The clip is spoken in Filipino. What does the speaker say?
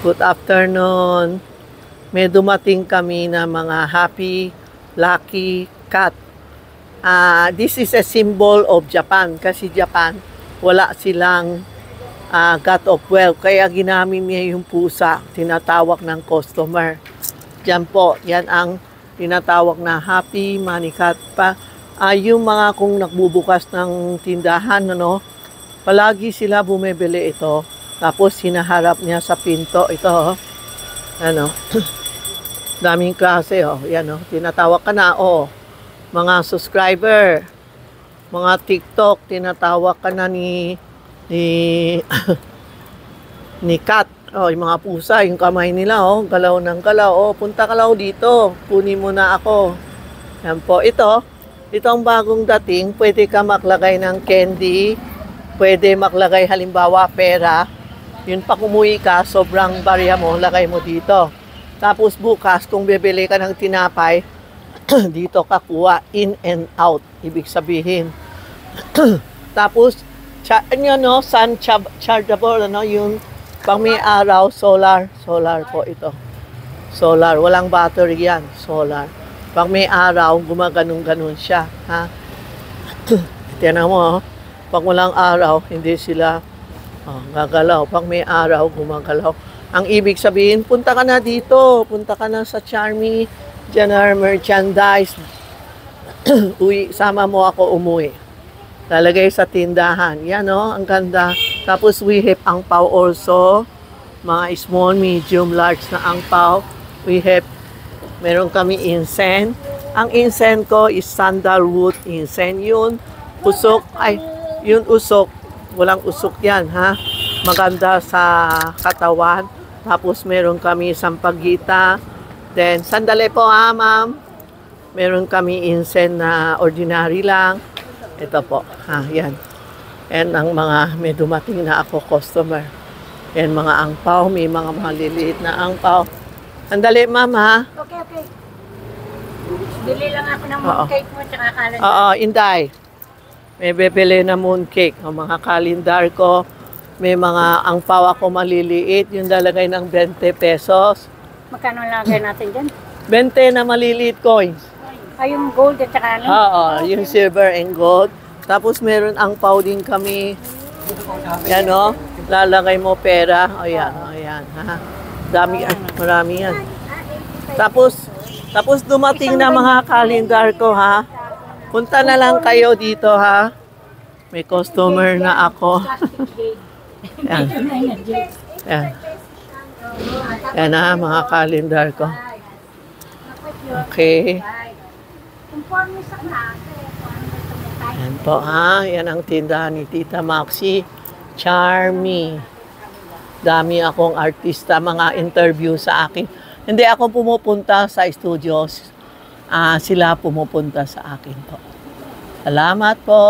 Good afternoon. May dumating kami na mga happy, lucky cat. This is a symbol of Japan. Kasi Japan, wala silang God of Wealth. Kaya ginamit niya yung pusa, tinatawag ng customer. Diyan po, yan ang tinatawag na happy money cat pa. Yung mga kung nagbubukas ng tindahan, palagi sila bumibili ito. Tapos hinaharap niya sa pinto ito, daming klase, yan, tinatawag ka na, mga subscriber, mga TikTok, tinatawag ka na ni cat, yung mga pusa, yung kamay nila, galaw ng galaw, punta ka lang dito, kunin mo na ako. Yan po, itong bagong dating, pwede ka maglagay ng candy, pwede maglagay halimbawa pera. Yun pag umuwi ka, sobrang barya mo, lagay mo dito. Tapos bukas, kung bibili ka ng tinapay, dito ka kuha, in and out. Ibig sabihin. Tapos, sun chargeable, yung pang may araw, solar po ito. Solar, walang battery yan, solar. Pag may araw, gumaganon-ganon siya. Tiyan mo, pag walang araw, hindi sila gagalaw. Pag may araw, gumagalaw. Ang ibig sabihin, punta ka na dito. Punta ka na sa Charmy General Merchandise. Sama mo ako umuwi. Lalagay sa tindahan. Yan, ang ganda. Tapos we have angpaw also. Mga small, medium, large na angpaw. We have, meron kami incense. Ang incense ko is sandalwood incense. Yun, usok. Yun usok. Walang usok yan, maganda sa katawan. Tapos meron kami sampagita. Then, sandali po ma'am. Meron kami incense na ordinary lang. Ito po, yan. And ang mga may dumating na ako customer. Yan mga angpaw, may mga maliliit na angpaw. Sandali ma'am, Okay. Bili lang ako ng mooncake mo tsaka calendar. Inday. May bibili na mooncake. Ang mga kalendar ko, may mga angpaw ako maliliit, yung lalagay ng 20 pesos. Magkano lagay natin dyan? 20 na maliliit coins. Yung gold at saka ano? Yung silver and gold. Tapos meron angpaw din kami. Yan, lalagay mo pera. Ayan. Marami yan. Tapos dumating na mga kalendar ko, Punta na lang kayo dito, May customer na ako. Yan. Yan, mga kalendar ko. Okay. Yan po, Yan ang tindahan ni Tita Maxi. Charmy. Dami akong artista, mga interview sa akin. Hindi ako pumupunta sa studios. Sila pumupunta sa akin po. Salamat po.